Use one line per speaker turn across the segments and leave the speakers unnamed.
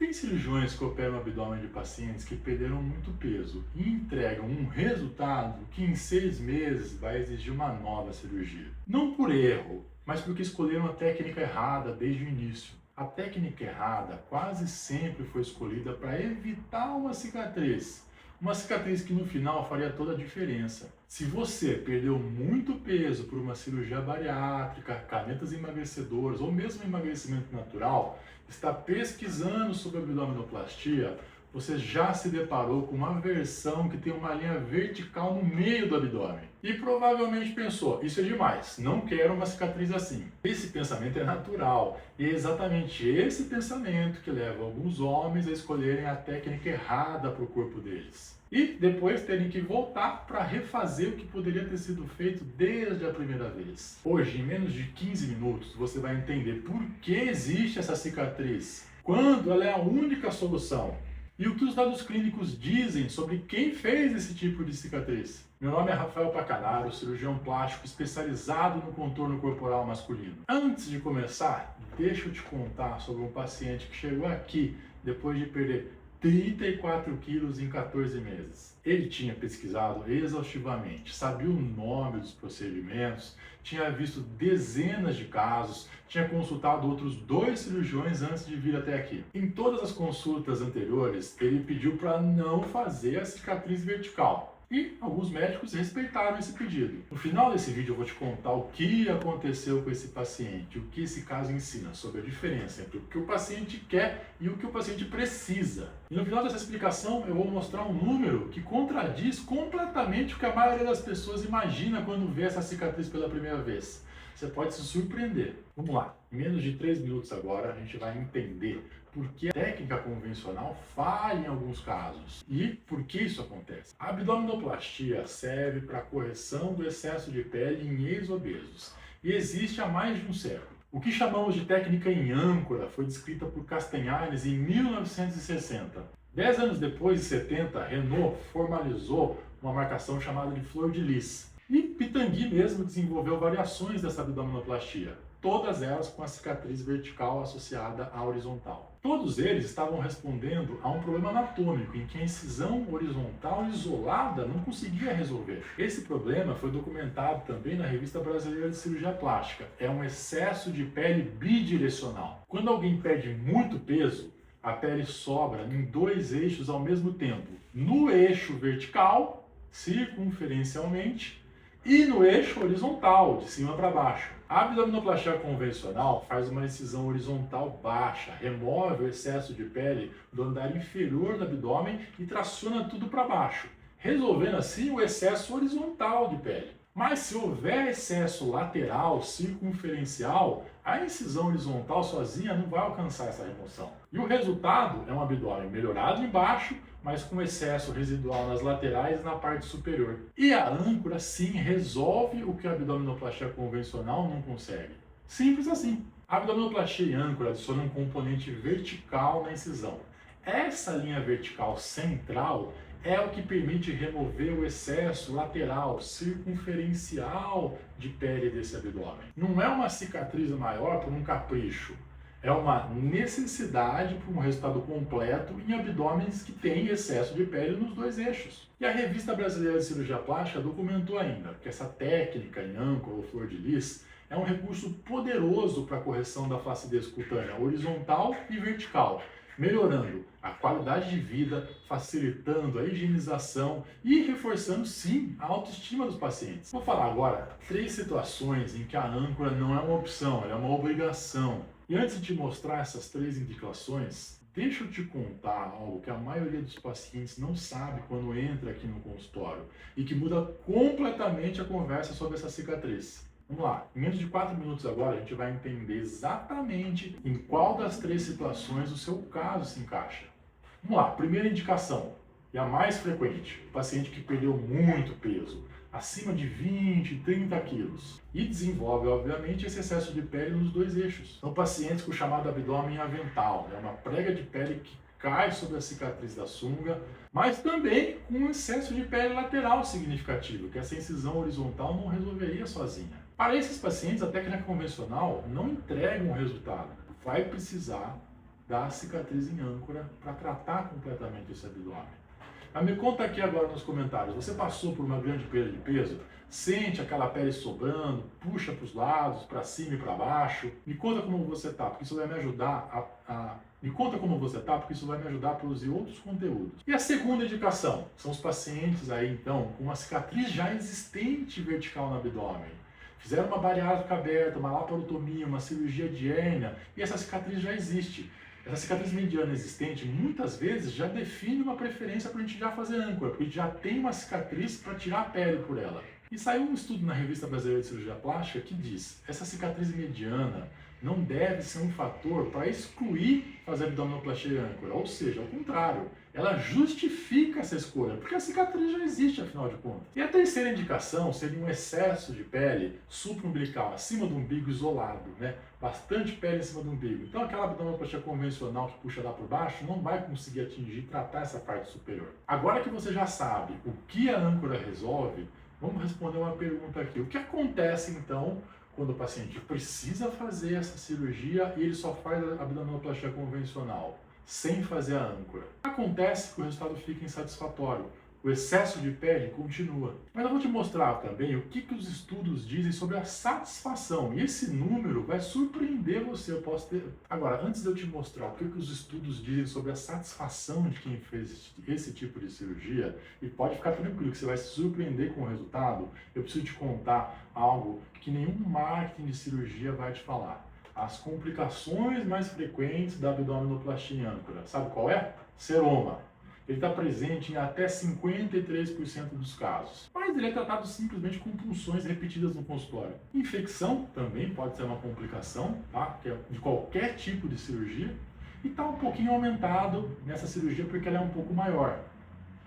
Tem cirurgiões que operam o abdômen de pacientes que perderam muito peso e entregam um resultado que em 6 meses vai exigir uma nova cirurgia. Não por erro, mas porque escolheram a técnica errada desde o início. A técnica errada quase sempre foi escolhida para evitar uma cicatriz. Uma cicatriz que no final faria toda a diferença. Se você perdeu muito peso por uma cirurgia bariátrica, canetas emagrecedoras ou mesmo emagrecimento natural, está pesquisando sobre abdominoplastia, você já se deparou com uma versão que tem uma linha vertical no meio do abdômen. E provavelmente pensou, isso é demais, não quero uma cicatriz assim. Esse pensamento é natural e é exatamente esse pensamento que leva alguns homens a escolherem a técnica errada para o corpo deles. E depois terem que voltar para refazer o que poderia ter sido feito desde a primeira vez. Hoje, em menos de 15 minutos, você vai entender por que existe essa cicatriz, quando ela é a única solução e o que os dados clínicos dizem sobre quem fez esse tipo de cicatriz. Meu nome é Rafael Pacanaro, cirurgião plástico especializado no contorno corporal masculino. Antes de começar, deixa eu te contar sobre um paciente que chegou aqui depois de perder 34 quilos em 14 meses. Ele tinha pesquisado exaustivamente, sabia o nome dos procedimentos, tinha visto dezenas de casos, tinha consultado outros 2 cirurgiões antes de vir até aqui. Em todas as consultas anteriores, ele pediu para não fazer a cicatriz vertical. E alguns médicos respeitaram esse pedido. No final desse vídeo eu vou te contar o que aconteceu com esse paciente, o que esse caso ensina sobre a diferença entre o que o paciente quer e o que o paciente precisa. E no final dessa explicação eu vou mostrar um número que contradiz completamente o que a maioria das pessoas imagina quando vê essa cicatriz pela primeira vez. Você pode se surpreender. Vamos lá, em menos de 3 minutos agora a gente vai entender por que a técnica convencional falha em alguns casos e por que isso acontece. A abdominoplastia serve para a correção do excesso de pele em ex-obesos e existe há mais de um século. O que chamamos de técnica em âncora foi descrita por Castanhares em 1960. 10 anos depois, em 70, Renault formalizou uma marcação chamada de flor de lis. E Pitangui mesmo desenvolveu variações dessa abdominoplastia, todas elas com a cicatriz vertical associada à horizontal. Todos eles estavam respondendo a um problema anatômico em que a incisão horizontal isolada não conseguia resolver. Esse problema foi documentado também na Revista Brasileira de Cirurgia Plástica. É um excesso de pele bidirecional. Quando alguém perde muito peso, a pele sobra em 2 eixos ao mesmo tempo. No eixo vertical, circunferencialmente, e no eixo horizontal, de cima para baixo. A abdominoplastia convencional faz uma incisão horizontal baixa, remove o excesso de pele do andar inferior do abdômen e traciona tudo para baixo, resolvendo assim o excesso horizontal de pele. Mas se houver excesso lateral, circunferencial, a incisão horizontal sozinha não vai alcançar essa remoção. E o resultado é um abdômen melhorado embaixo, mas com excesso residual nas laterais e na parte superior. E a âncora sim resolve o que a abdominoplastia convencional não consegue. Simples assim. A abdominoplastia e âncora adicionam um componente vertical na incisão. Essa linha vertical central é o que permite remover o excesso lateral, circunferencial de pele desse abdômen. Não é uma cicatriz maior por um capricho. É uma necessidade para um resultado completo em abdômenes que têm excesso de pele nos 2 eixos. E a Revista Brasileira de Cirurgia Plástica documentou ainda que essa técnica em âncora ou flor de lis é um recurso poderoso para a correção da flacidez cutânea horizontal e vertical, melhorando a qualidade de vida, facilitando a higienização e reforçando, sim, a autoestima dos pacientes. Vou falar agora 3 situações em que a âncora não é uma opção, ela é uma obrigação. E antes de te mostrar essas 3 indicações, deixa eu te contar algo que a maioria dos pacientes não sabe quando entra aqui no consultório e que muda completamente a conversa sobre essa cicatriz. Vamos lá, em menos de 4 minutos agora a gente vai entender exatamente em qual das 3 situações o seu caso se encaixa. Vamos lá, primeira indicação, e a mais frequente, o paciente que perdeu muito peso, acima de 20, 30 quilos, e desenvolve, obviamente, esse excesso de pele nos 2 eixos. São pacientes com o chamado abdômen avental, uma prega de pele que cai sobre a cicatriz da sunga, mas também com um excesso de pele lateral significativo, que essa incisão horizontal não resolveria sozinha. Para esses pacientes, a técnica convencional não entrega um resultado. Vai precisar da cicatriz em âncora para tratar completamente esse abdômen. Mas me conta aqui agora nos comentários, você passou por uma grande perda de peso? Sente aquela pele sobrando, puxa para os lados, para cima e para baixo? Me conta como você tá, porque isso vai me ajudar Me conta como você tá, porque isso vai me ajudar a produzir outros conteúdos. E a segunda indicação são os pacientes aí então com uma cicatriz já existente vertical no abdômen. Fizeram uma bariátrica aberta, uma laparotomia, uma cirurgia de hérnia e essa cicatriz já existe. Essa cicatriz mediana existente muitas vezes já define uma preferência para a gente já fazer âncora, porque a gente já tem uma cicatriz para tirar a pele por ela. E saiu um estudo na Revista Brasileira de Cirurgia Plástica que diz essa cicatriz mediana não deve ser um fator para excluir fazer abdominoplastia e âncora, ou seja, ao contrário, ela justifica essa escolha, porque a cicatriz já existe, afinal de contas. E a terceira indicação seria um excesso de pele supraumbilical, acima do umbigo isolado, né? Bastante pele em cima do umbigo. Então aquela abdominoplastia convencional que puxa lá por baixo não vai conseguir atingir e tratar essa parte superior. Agora que você já sabe o que a âncora resolve, vamos responder uma pergunta aqui. O que acontece então quando o paciente precisa fazer essa cirurgia e ele só faz a abdominoplastia convencional, sem fazer a âncora? Acontece que o resultado fica insatisfatório. O excesso de pele continua. Mas eu vou te mostrar também o que os estudos dizem sobre a satisfação. E esse número vai surpreender você. Eu posso ter... Agora, antes de eu te mostrar o que os estudos dizem sobre a satisfação de quem fez esse tipo de cirurgia, e pode ficar tranquilo que você vai se surpreender com o resultado, eu preciso te contar algo que nenhum marketing de cirurgia vai te falar. As complicações mais frequentes da abdominoplastia em âncora. Sabe qual é? Seroma. Ele está presente em até 53% dos casos. Mas ele é tratado simplesmente com punções repetidas no consultório. Infecção também pode ser uma complicação, tá? Que é de qualquer tipo de cirurgia. E está um pouquinho aumentado nessa cirurgia porque ela é um pouco maior.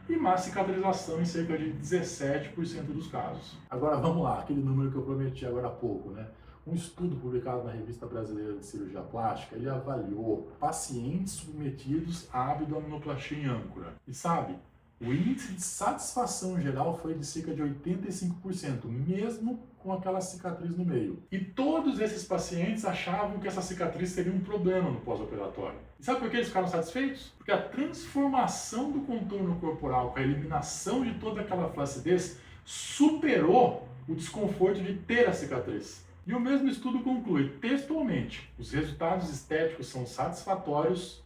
E má cicatrização em cerca de 17% dos casos. Agora vamos lá, aquele número que eu prometi agora há pouco, né? Um estudo publicado na Revista Brasileira de Cirurgia Plástica, ele avaliou pacientes submetidos à abdominoplastia em âncora. E sabe, o índice de satisfação geral foi de cerca de 85%, mesmo com aquela cicatriz no meio. E todos esses pacientes achavam que essa cicatriz seria um problema no pós-operatório. E sabe por que eles ficaram satisfeitos? Porque a transformação do contorno corporal com a eliminação de toda aquela flacidez superou o desconforto de ter a cicatriz. E o mesmo estudo conclui, textualmente, os resultados estéticos são satisfatórios,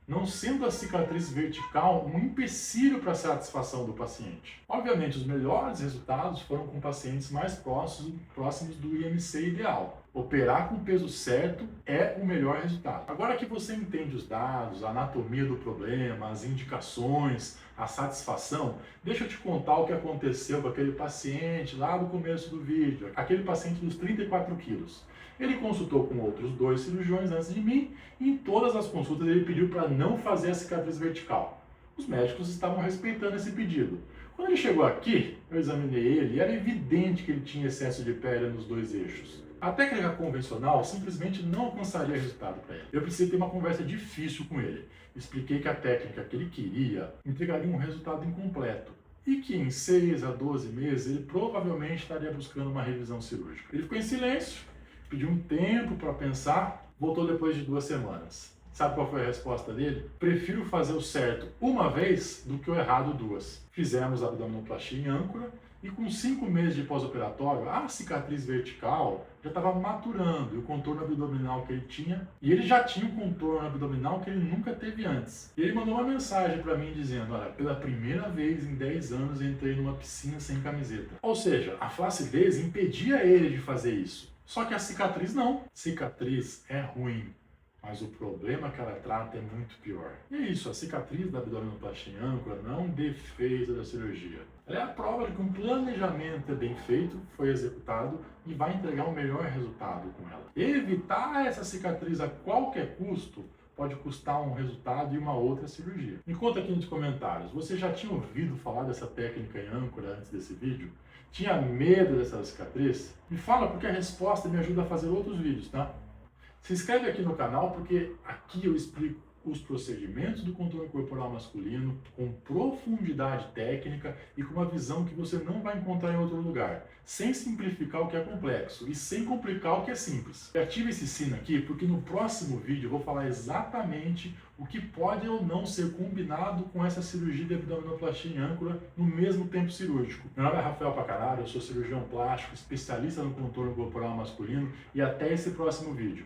não sendo a cicatriz vertical um empecilho para a satisfação do paciente. Obviamente, os melhores resultados foram com pacientes mais próximos do IMC ideal. Operar com o peso certo é o melhor resultado. Agora que você entende os dados, a anatomia do problema, as indicações, a satisfação, deixa eu te contar o que aconteceu com aquele paciente lá no começo do vídeo, aquele paciente dos 34 quilos. Ele consultou com outros 2 cirurgiões antes de mim e em todas as consultas ele pediu para não fazer a cicatriz vertical. Os médicos estavam respeitando esse pedido. Quando ele chegou aqui, eu examinei ele e era evidente que ele tinha excesso de pele nos 2 eixos. A técnica convencional simplesmente não alcançaria resultado para ele. Eu precisei ter uma conversa difícil com ele. Expliquei que a técnica que ele queria entregaria um resultado incompleto e que em 6 a 12 meses ele provavelmente estaria buscando uma revisão cirúrgica. Ele ficou em silêncio, pediu um tempo para pensar, voltou depois de 2 semanas. Sabe qual foi a resposta dele? Prefiro fazer o certo uma vez do que o errado 2. Fizemos a abdominoplastia em âncora e com 5 meses de pós-operatório, a cicatriz vertical já estava maturando e o contorno abdominal que ele tinha, e ele já tinha um contorno abdominal que ele nunca teve antes. E ele mandou uma mensagem para mim dizendo, olha, pela primeira vez em 10 anos entrei numa piscina sem camiseta. Ou seja, a flacidez impedia ele de fazer isso. Só que a cicatriz não. Cicatriz é ruim, mas o problema que ela trata é muito pior. E é isso, a cicatriz da abdominoplastia em âncora não é um defeito da cirurgia. Ela é a prova de que um planejamento bem feito foi executado e vai entregar o melhor resultado com ela. Evitar essa cicatriz a qualquer custo pode custar um resultado e uma outra cirurgia. Me conta aqui nos comentários, você já tinha ouvido falar dessa técnica em âncora antes desse vídeo? Tinha medo dessa cicatriz? Me fala porque a resposta me ajuda a fazer outros vídeos, tá? Se inscreve aqui no canal porque aqui eu explico os procedimentos do contorno corporal masculino com profundidade técnica e com uma visão que você não vai encontrar em outro lugar, sem simplificar o que é complexo e sem complicar o que é simples. E ative esse sino aqui porque no próximo vídeo eu vou falar exatamente o que pode ou não ser combinado com essa cirurgia de abdominoplastia em âncora no mesmo tempo cirúrgico. Meu nome é Rafael Pacanaro, eu sou cirurgião plástico, especialista no contorno corporal masculino e até esse próximo vídeo.